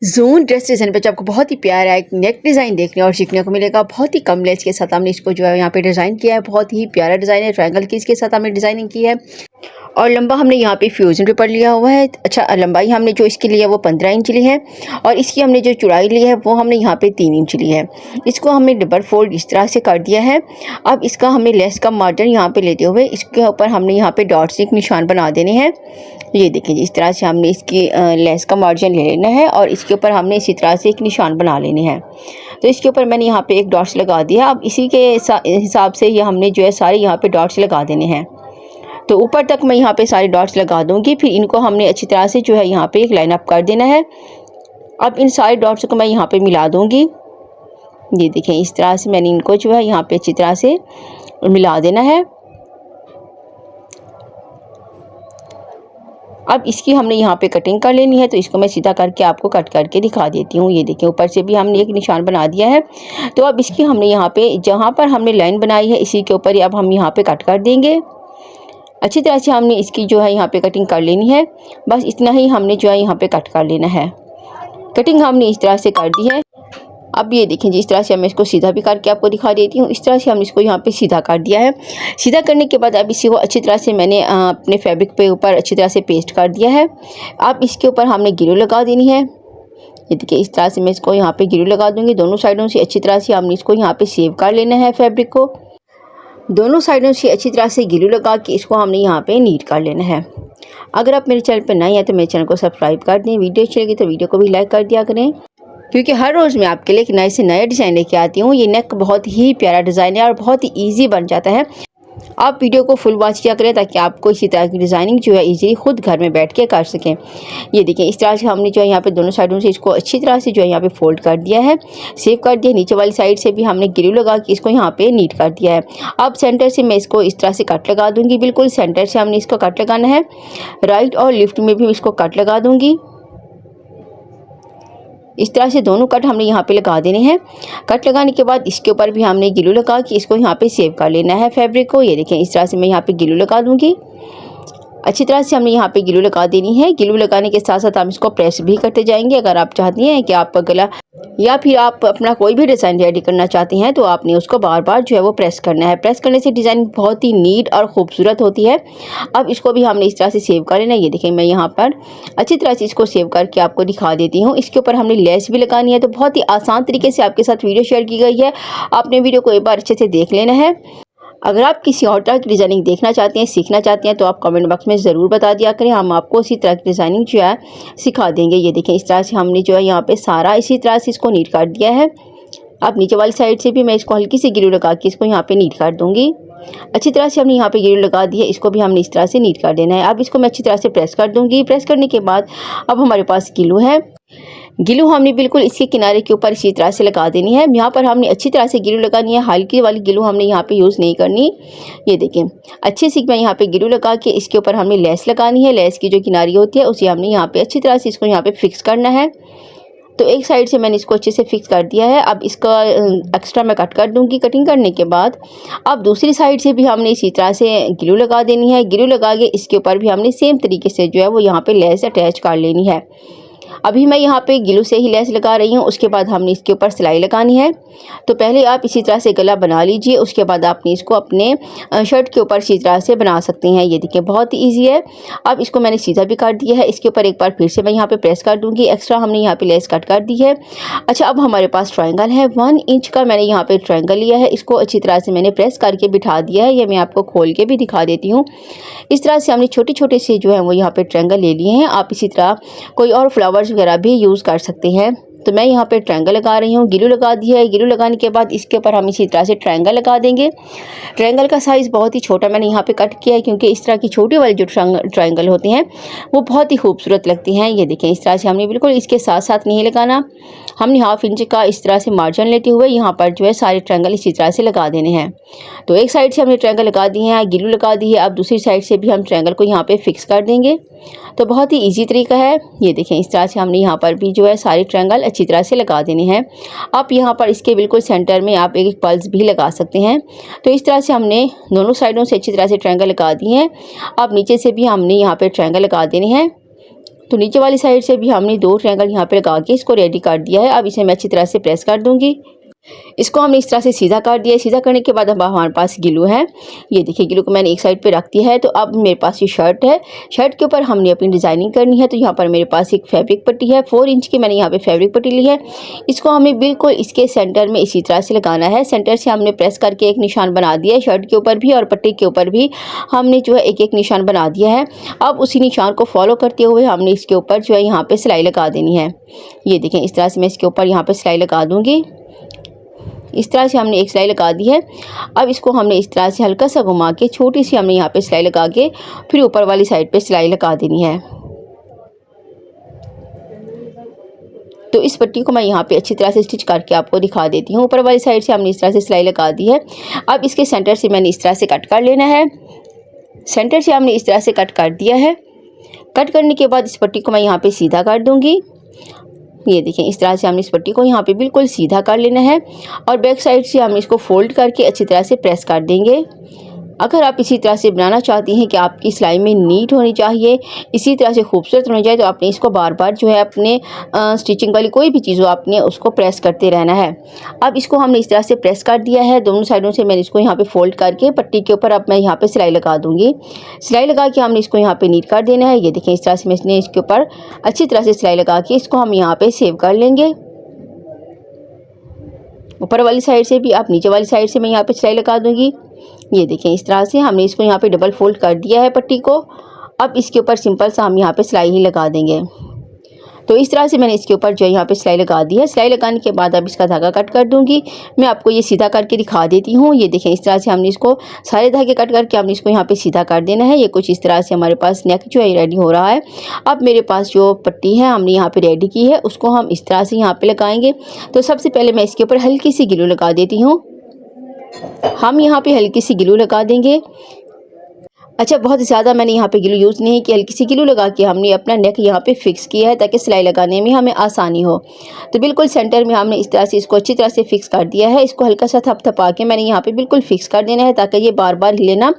Zone dress design पे जो आपको बहुत ही प्यारा एक नेक डिज़ाइन देखने और सीखने को मिलेगा। बहुत ही कम लेस के साथ हमने इसको जो है यहाँ पे डिज़ाइन किया है। बहुत ही प्यारा डिज़ाइन है, ट्रायंगल की इसके साथ हमने डिज़ाइनिंग की है। और लंबा हमने यहाँ पे फ्यूजन पेपर लिया हुआ है। अच्छा, लंबाई हमने जो इसकी ली है वो 15 इंच ली है और इसकी हमने जो चौड़ाई ली है वो हमने यहाँ पे 3 इंच ली है। इसको हमने डबल फोल्ड इस तरह से कर दिया है। अब इसका हमें लेस का मार्जिन यहाँ पे लेते हुए इसके ऊपर हमने यहाँ पे डॉट से एक निशान बना देने हैं। ये देखिए जी, इस तरह से हमने इसकी लेस का मार्जिन ले लेना है और इसके ऊपर हमने इसी तरह से एक निशान बना लेने हैं। तो इसके ऊपर मैंने यहाँ पे एक डॉट्स लगा दिया। अब इसी के हिसाब से ये हमने जो है सारे यहाँ पे डॉट्स लगा देने हैं। तो ऊपर तक मैं यहाँ पे सारे डॉट्स लगा दूँगी, फिर इनको हमने अच्छी तरह से जो है यहाँ पे एक लाइन अप कर देना है। अब इन सारे डॉट्स को मैं यहाँ पे मिला दूँगी। ये देखें, इस तरह से मैंने इनको जो है यहाँ पे अच्छी तरह से मिला देना है। अब इसकी हमने यहाँ पे कटिंग कर लेनी है, तो इसको मैं सीधा करके आपको कट करके दिखा देती हूँ। ये देखिए, ऊपर से भी हमने एक निशान बना दिया है। तो अब इसकी हमने यहाँ पे जहाँ पर हमने लाइन बनाई है इसी के ऊपर ही अब हम यहाँ पे कट कर देंगे। अच्छी तरह से हमने इसकी जो है यहाँ पे कटिंग कर लेनी है। बस इतना ही हमने जो है यहाँ पे कट कर लेना है। कटिंग हमने इस तरह से कर दी है। अब ये देखें जी, इस तरह से मैं इसको सीधा भी करके आपको दिखा देती हूँ। इस तरह से हमने इसको यहाँ पे सीधा कर दिया है। सीधा करने के बाद अब इसी को अच्छी तरह से मैंने अपने फैब्रिक पे ऊपर अच्छी तरह से पेस्ट कर दिया है। अब इसके ऊपर हमने ग्लू लगा देनी है। ये देखिए, इस तरह से मैं इसको यहाँ पे ग्लू लगा दूँगी। दोनों साइडों से अच्छी तरह से हमने इसको यहाँ पे सेव कर लेना है। फैब्रिक को दोनों साइडों से अच्छी तरह से ग्लू लगा के इसको हमने यहाँ पे नीट कर लेना है। अगर आप मेरे चैनल पर नए हैं तो मेरे चैनल को सब्सक्राइब कर दें। वीडियो अच्छी लगी तो वीडियो को भी लाइक कर दिया करें, क्योंकि हर रोज़ मैं आपके लिए एक नए से नए डिज़ाइन लेके आती हूँ। ये नेक बहुत ही प्यारा डिज़ाइन है और बहुत ही ईजी बन जाता है। आप वीडियो को फुल वॉच किया करें ताकि आपको इसी तरह की डिज़ाइनिंग जो है ईजीली खुद घर में बैठ के कर सकें। ये देखिए, इस तरह से हमने जो है यहाँ पे दोनों साइडों से इसको अच्छी तरह से जो है यहाँ पे फोल्ड कर दिया है, सेव कर दिया। नीचे वाली साइड से भी हमने ग्लू लगा के इसको यहाँ पे नीट कर दिया है। अब सेंटर से मैं इसको इस तरह से कट लगा दूँगी। बिल्कुल सेंटर से हमने इसको कट लगाना है। राइट और लेफ्ट में भी इसको कट लगा दूँगी। इस तरह से दोनों कट हमने यहाँ पे लगा देने हैं। कट लगाने के बाद इसके ऊपर भी हमने ग्लू लगा के इसको यहाँ पे सेव कर लेना है फैब्रिक को। ये देखें, इस तरह से मैं यहाँ पे ग्लू लगा दूँगी। अच्छी तरह से हमने यहाँ पे ग्लू लगा देनी है। ग्लू लगाने के साथ साथ हम इसको प्रेस भी करते जाएंगे। अगर आप चाहती हैं कि आप गला या फिर आप अपना कोई भी डिज़ाइन रेडी करना चाहती हैं तो आपने उसको बार बार जो है वो प्रेस करना है। प्रेस करने से डिज़ाइन बहुत ही नीट और ख़ूबसूरत होती है। अब इसको भी हमने इस तरह से सेव कर लेना है। ये देखें, मैं यहाँ पर अच्छी तरह से इसको सेव करके आपको दिखा देती हूँ। इसके ऊपर हमने लेस भी लगानी है। तो बहुत ही आसान तरीके से आपके साथ वीडियो शेयर की गई है। आपने वीडियो को एक बार अच्छे से देख लेना है। अगर आप किसी और तरह की डिज़ाइनिंग देखना चाहते हैं, सीखना चाहते हैं तो आप कमेंट बॉक्स में ज़रूर बता दिया करें। हम आपको इसी तरह की डिज़ाइनिंग जो है सिखा देंगे। ये देखें, इस तरह से हमने जो है यहाँ पे सारा इसी तरह से इसको नीट कर दिया है। अब नीचे वाली साइड से भी मैं इसको हल्की सी ग्लू लगा के इसको यहाँ पे नीट कर दूँगी। अच्छी तरह से हमने यहाँ पे ग्लू लगा दी है। इसको भी हमने इस तरह से नीट कर देना है। अब इसको मैं अच्छी तरह से प्रेस कर दूँगी। प्रेस करने के बाद अब हमारे पास ग्लू है। ग्लू हमने बिल्कुल इसके किनारे के ऊपर इसी तरह से लगा देनी है। यहाँ पर हमने अच्छी तरह से ग्लू लगानी है। हल्की वाली ग्लू हमने यहाँ पे यूज़ नहीं करनी। ये देखें, अच्छे से मैं यहाँ पे ग्लू लगा के इसके ऊपर हमने लेस लगानी है। लेस की जो किनारी होती है उसे हमने यहाँ पे अच्छी तरह से इसको यहाँ पे फिक्स करना है। तो एक साइड से मैंने इसको अच्छे से फिक्स कर दिया है। अब इसका एक्स्ट्रा मैं कट कर दूँगी। कटिंग करने के बाद अब दूसरी साइड से भी हमने इसी तरह से ग्लू लगा देनी है। ग्लू लगा के इसके ऊपर भी हमने सेम तरीके से जो है वो यहाँ पे लेस अटैच कर लेनी है। अभी मैं यहाँ पे ग्लू से ही लेस लगा रही हूँ। उसके बाद हमने इसके ऊपर सिलाई लगानी है। तो पहले आप इसी तरह से गला बना लीजिए। उसके बाद आपने इसको अपने शर्ट के ऊपर इसी तरह से बना सकते हैं। ये देखिए, बहुत ही ईजी है। अब इसको मैंने सीधा भी कर दिया है। इसके ऊपर एक बार फिर से मैं यहाँ पे प्रेस कर दूँगी। एक्स्ट्रा हमने यहाँ पे लेस कट कर दी है। अच्छा, अब हमारे पास ट्रायंगल है। 1 इंच का मैंने यहाँ पे ट्रायंगल लिया है। इसको अच्छी तरह से मैंने प्रेस करके बिठा दिया है। ये मैं आपको खोल के भी दिखा देती हूँ। इस तरह से हमने छोटे छोटे से जो है वो यहाँ पे ट्रायंगल ले लिए हैं। आप इसी तरह कोई और फ्लावर्स वगैरह भी यूज़ कर सकते हैं। तो मैं यहाँ पे ट्रायंगल लगा रही हूँ। ग्लू लगा दी है। ग्लू लगाने के बाद इसके ऊपर हम इसी तरह से ट्रायंगल लगा देंगे। ट्रायंगल का साइज़ बहुत ही छोटा मैंने यहाँ पे कट किया है, क्योंकि इस तरह की छोटी वाली जो ट्रायंगल होते हैं वो बहुत ही खूबसूरत लगती हैं। ये देखें, इस तरह से हमने बिल्कुल इसके साथ साथ नहीं लगाना। हमने 1/2 इंच का इस तरह से मार्जिन लेते हुए यहाँ पर जो है सारे ट्रायंगल इसी तरह से लगा देने हैं। तो एक साइड से हमने ट्रायंगल लगा दिए हैं, ग्लू लगा दी है। अब दूसरी साइड से भी हम ट्रायंगल को यहाँ पे फिक्स कर देंगे। तो बहुत ही ईजी तरीका है। ये देखें, इस तरह से हमने यहाँ पर भी जो है सारे ट्रायंगल अच्छी तरह से लगा देने हैं। आप यहाँ पर इसके बिल्कुल सेंटर में आप एक पल्स भी लगा सकते हैं। तो इस तरह से हमने दोनों साइडों से अच्छी तरह से ट्रायंगल लगा दिए हैं। अब नीचे से भी हमने यहाँ पे ट्रायंगल लगा देने हैं। तो नीचे वाली साइड से भी हमने 2 ट्रायंगल यहाँ पे लगा के इसको रेडी कर दिया है। अब इसे मैं अच्छी तरह से प्रेस कर दूँगी। इसको हमने इस तरह से सीधा कर दिया है। सीधा करने के बाद अब हमारे पास ग्लू है। ये देखिए ग्लू को मैंने एक साइड पे रख दिया है। तो अब मेरे पास ये शर्ट है। शर्ट के ऊपर हमने अपनी डिज़ाइनिंग करनी है। तो यहाँ पर मेरे पास एक फैब्रिक पट्टी है, 4 इंच की मैंने यहाँ पे फैब्रिक पट्टी ली है। इसको हमें बिल्कुल इसके सेंटर में इसी तरह से लगाना है। सेंटर से हमने प्रेस करके एक निशान बना दिया है। शर्ट के ऊपर भी और पट्टी के ऊपर भी हमने जो है एक एक निशान बना दिया है। अब उसी निशान को फॉलो करते हुए हमने इसके ऊपर जो है यहाँ पे सिलाई लगा देनी है। ये देखें इस तरह से मैं इसके ऊपर यहाँ पे सिलाई लगा दूँगी। इस तरह से हमने एक सिलाई लगा दी है। अब इसको हमने इस तरह से हल्का सा घुमा के छोटी सी हमने यहाँ पे सिलाई लगा के फिर ऊपर वाली साइड पे सिलाई लगा देनी है। तो इस पट्टी को मैं यहाँ पे अच्छी तरह से स्टिच करके आपको दिखा देती हूँ। ऊपर वाली साइड से हमने इस तरह से सिलाई लगा दी है। अब इसके सेंटर से मैंने इस तरह से कट कर लेना है। सेंटर से हमने इस तरह से कट कर दिया है। कट करने के बाद इस पट्टी को मैं यहाँ पे सीधा कर दूँगी। ये देखें इस तरह से हमने इस पट्टी को यहाँ पे बिल्कुल सीधा कर लेना है और बैक साइड से हम इसको फोल्ड करके अच्छी तरह से प्रेस कर देंगे। अगर आप इसी तरह से बनाना चाहती हैं कि आपकी सिलाई में नीट होनी चाहिए, इसी तरह से खूबसूरत होनी चाहिए, तो आपने इसको बार बार जो है अपने स्टिचिंग वाली कोई भी चीज़ हो आपने उसको प्रेस करते रहना है। अब इसको हमने इस तरह से प्रेस कर दिया है। दोनों साइडों से मैंने इसको यहाँ पे फोल्ड करके पट्टी के ऊपर अब मैं यहाँ पे सिलाई लगा दूँगी। सिलाई लगा के हमने इसको यहाँ पे नीट कर देना है। ये देखें इस तरह से मैंने इसके ऊपर अच्छी तरह से सिलाई लगा के इसको हम यहाँ पर सेव कर लेंगे। ऊपर वाली साइड से भी, आप नीचे वाली साइड से मैं यहाँ पे सिलाई लगा दूँगी। ये देखें इस तरह से हमने इसको यहाँ पे डबल फोल्ड कर दिया है पट्टी को। अब इसके ऊपर सिंपल सा हम यहाँ पे सिलाई ही लगा देंगे। तो इस तरह से मैंने इसके ऊपर जो है यहाँ पे सिलाई लगा दी है। सिलाई लगाने के बाद अब इसका धागा कट कर दूँगी। मैं आपको ये सीधा करके दिखा देती हूँ। ये देखें इस तरह से हमने इसको सारे धागे कट करके हमने इसको यहाँ पे सीधा कर देना है। ये कुछ इस तरह से हमारे पास नेक जो है रेडी हो रहा है। अब मेरे पास जो पट्टी है हमने यहाँ पे रेडी की है उसको हम इस तरह से यहाँ पे लगाएंगे। तो सबसे पहले मैं इसके ऊपर हल्की सी ग्लू लगा देती हूँ। हम यहाँ पे हल्की सी ग्लू लगा देंगे। अच्छा, बहुत ज़्यादा मैंने यहाँ पे ग्लू यूज़ नहीं की, हल्की सी ग्लू लगा के हमने अपना नेक यहाँ पे फिक्स किया है ताकि सिलाई लगाने में हमें आसानी हो। तो बिल्कुल सेंटर में हमने इस तरह से इसको अच्छी तरह से फिक्स कर दिया है। इसको हल्का सा थपथपा के मैंने यहाँ पे बिल्कुल फिक्स कर देना है ताकि ये बार बार हिले ना।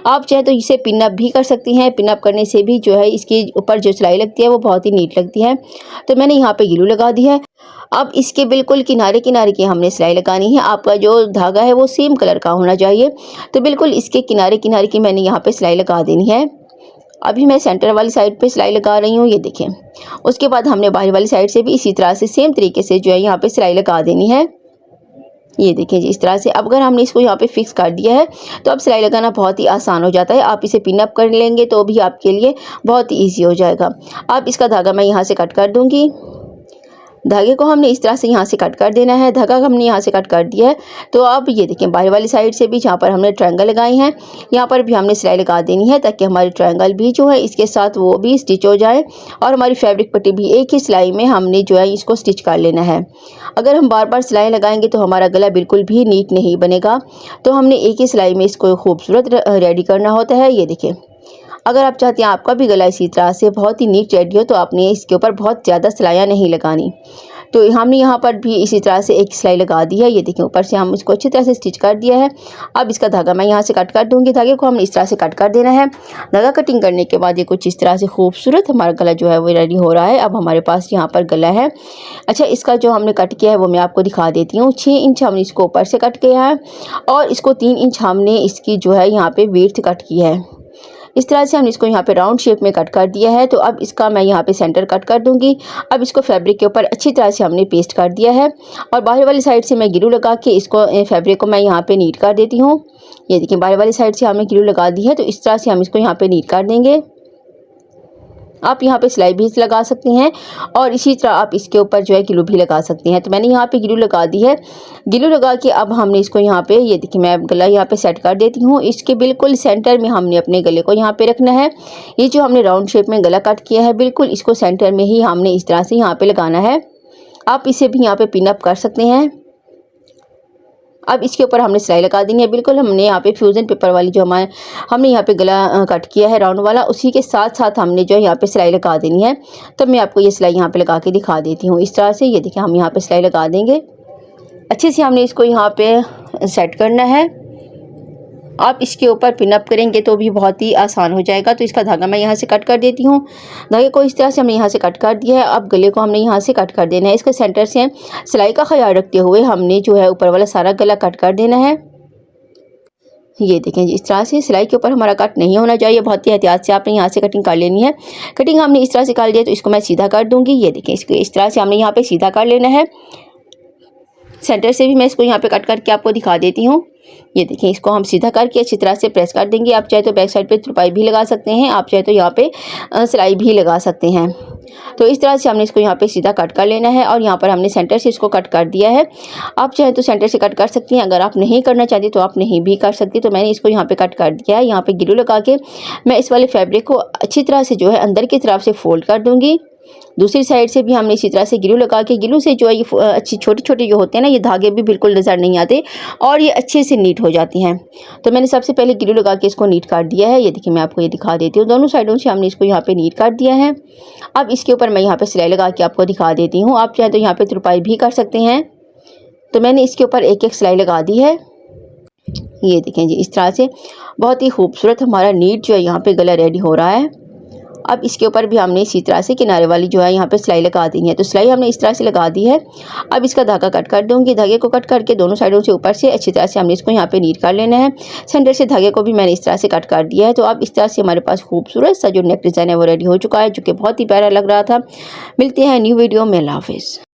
आप चाहे तो इसे पिन अप भी कर सकती हैं। पिन अप करने से भी जो है इसके ऊपर जो सिलाई लगती है वो बहुत ही नीट लगती है। तो मैंने यहाँ पे ग्लू लगा दी है। अब इसके बिल्कुल किनारे किनारे की हमने सिलाई लगानी है। आपका जो धागा है वो सेम कलर का होना चाहिए। तो बिल्कुल इसके किनारे किनारे की मैंने यहाँ पे सिलाई लगा देनी है। अभी मैं सेंटर वाली साइड पे सिलाई लगा रही हूँ। ये देखें। उसके बाद हमने बाहर वाली साइड से भी इसी तरह से सेम तरीके से जो है यहाँ पे सिलाई लगा देनी है। ये देखें जी इस तरह से। अब अगर हमने इसको यहाँ पे फिक्स कर दिया है तो अब सिलाई लगाना बहुत ही आसान हो जाता है। आप इसे पिन अप कर लेंगे तो भी आपके लिए बहुत ही ईजी हो जाएगा। अब इसका धागा मैं यहाँ से कट कर दूँगी। धागे को हमने इस तरह से यहाँ से कट कर देना है। धागा हमने यहाँ से कट कर दिया है। तो अब ये देखें बाहर वाली साइड से भी जहाँ पर हमने ट्रायंगल लगाए हैं यहाँ पर भी हमने सिलाई लगा देनी है ताकि हमारी ट्रायंगल भी जो है इसके साथ वो भी स्टिच हो जाए और हमारी फैब्रिक पट्टी भी एक ही सिलाई में हमने जो है इसको स्टिच कर लेना है। अगर हम बार बार सिलाई लगाएंगे तो हमारा गला बिल्कुल भी नीट नहीं बनेगा। तो हमने एक ही सिलाई में इसको खूबसूरत रेडी करना होता है। ये देखें, अगर आप चाहते हैं आपका भी गला इसी तरह से बहुत ही नीट रेडी हो तो आपने इसके ऊपर बहुत ज़्यादा सिलाइयाँ नहीं लगानी। तो हमने यहाँ पर भी इसी तरह से एक सिलाई लगा दी है। ये देखें ऊपर से हम इसको अच्छी तरह से स्टिच कर दिया है। अब इसका धागा मैं यहाँ से कट कर दूँगी। धागे को हमने इस तरह से कट कर देना है। धागा कटिंग करने के बाद ये कुछ इस तरह से खूबसूरत हमारा गला जो है वो रेडी हो रहा है। अब हमारे पास यहाँ पर गला है। अच्छा, इसका जो हमने कट किया है वो मैं आपको दिखा देती हूँ। 6 इंच हमने इसको ऊपर से कट किया है और इसको 3 इंच हमने इसकी जो है यहाँ पे विड्थ कट की है। इस तरह से हमने इसको यहाँ पे राउंड शेप में कट कर दिया है। तो अब इसका मैं यहाँ पे सेंटर कट कर दूँगी। अब इसको फैब्रिक के ऊपर अच्छी तरह से हमने पेस्ट कर दिया है और बाहर वाली साइड से मैं ग्लू लगा के इसको फैब्रिक को मैं यहाँ पे नीट कर देती हूँ। ये देखिए बाहर वाली साइड से हमने ग्लू लगा दी है। तो इस तरह से हम इसको यहाँ पे नीट कर देंगे। आप यहाँ पे सिलाई भी लगा सकती हैं और इसी तरह आप इसके ऊपर जो है ग्लू भी लगा सकती हैं। तो मैंने यहाँ पे ग्लू लगा दी है। ग्लू लगा के अब हमने इसको यहाँ पे, ये देखिए मैं गला यहाँ पे सेट कर देती हूँ। इसके बिल्कुल सेंटर में हमने अपने गले को यहाँ पे रखना है। ये जो हमने राउंड शेप में गला कट किया है बिल्कुल इसको सेंटर में ही हमने इस तरह से यहाँ पे लगाना है। आप इसे भी यहाँ पे पिन अप कर सकते हैं। अब इसके ऊपर हमने सिलाई लगा देनी है। बिल्कुल हमने यहाँ पे फ्यूज़न पेपर वाली जो हमने यहाँ पे गला कट किया है राउंड वाला, उसी के साथ साथ हमने जो है यहाँ पे सिलाई लगा देनी है। तो मैं आपको ये सिलाई यहाँ पे लगा के दिखा देती हूँ। इस तरह से ये देखिए हम यहाँ पे सिलाई लगा देंगे। अच्छे से हमने इसको यहाँ पे सेट करना है आप इसके ऊपर पिनअप करेंगे तो भी बहुत ही आसान हो जाएगा। तो इसका धागा मैं यहाँ से कट कर देती हूँ। धागे को इस तरह से हमने यहाँ से कट कर दिया है। अब गले को हमने यहाँ से कट कर देना है। इसके सेंटर से सिलाई का ख्याल रखते हुए हमने जो है ऊपर वाला सारा गला कट कर देना है। ये देखें जी, इस तरह से सिलाई के ऊपर हमारा कट नहीं होना चाहिए। बहुत ही एहतियात से आपने यहाँ से कटिंग कर लेनी है। कटिंग हमने इस तरह से कर लिया तो इसको मैं सीधा कर दूँगी। ये देखें, इसको इस तरह से हमने यहाँ पे सीधा कर लेना है। सेंटर से भी मैं इसको यहाँ पे कट करके आपको दिखा देती हूँ। ये देखें, इसको हम सीधा करके अच्छी तरह से प्रेस कर देंगे। आप चाहे तो बैक साइड पे तुरपाई भी लगा सकते हैं, आप चाहे तो यहाँ पे सिलाई भी लगा सकते हैं। तो इस तरह से हमने इसको यहाँ पे सीधा कट कर लेना है और यहाँ पर हमने सेंटर से इसको कट कर दिया है। आप चाहे तो सेंटर से कट कर सकती हैं, अगर आप नहीं करना चाहती तो आप नहीं भी कर सकती। तो मैंने इसको यहाँ पे कट कर दिया है। यहाँ पे ग्लू लगा के मैं इस वाले फैब्रिक को अच्छी तरह से जो है अंदर की तरफ से फोल्ड कर दूँगी। दूसरी साइड से भी हमने इसी तरह से ग्लू लगा के, ग्लू से जो है ये अच्छी छोटे छोटे जो होते हैं ना, ये धागे भी बिल्कुल नज़र नहीं आते और ये अच्छे से नीट हो जाती हैं। तो मैंने सबसे पहले ग्लू लगा के इसको नीट कर दिया है। ये देखिए, मैं आपको ये दिखा देती हूँ। दोनों साइडों से हमने इसको यहाँ पे नीट कर दिया है। अब इसके ऊपर मैं यहाँ पे सिलाई लगा के आपको दिखा देती हूँ। आप चाहे तो यहाँ पे तुरपाई भी कर सकते हैं। तो मैंने इसके ऊपर एक एक सिलाई लगा दी है। ये देखें जी, इस तरह से बहुत ही खूबसूरत हमारा नीट जो है यहाँ पे गला रेडी हो रहा है। अब इसके ऊपर भी हमने इसी तरह से किनारे वाली जो है यहाँ पे सिलाई लगा दी है। तो सिलाई हमने इस तरह से लगा दी है। अब इसका धागा कट कर दूँगी। धागे को कट करके दोनों साइडों से ऊपर से अच्छी तरह से हमने इसको यहाँ पे नीट कर लेना है। सेंटर से धागे को भी मैंने इस तरह से कट कर दिया है। तो अब इस तरह से हमारे पास खूबसूरत सा जो नेक डिज़ाइन है वो रेडी हो चुका है, जो कि बहुत ही प्यारा लग रहा था। मिलते हैं न्यू वीडियो में। अल्लाह हाफिज़।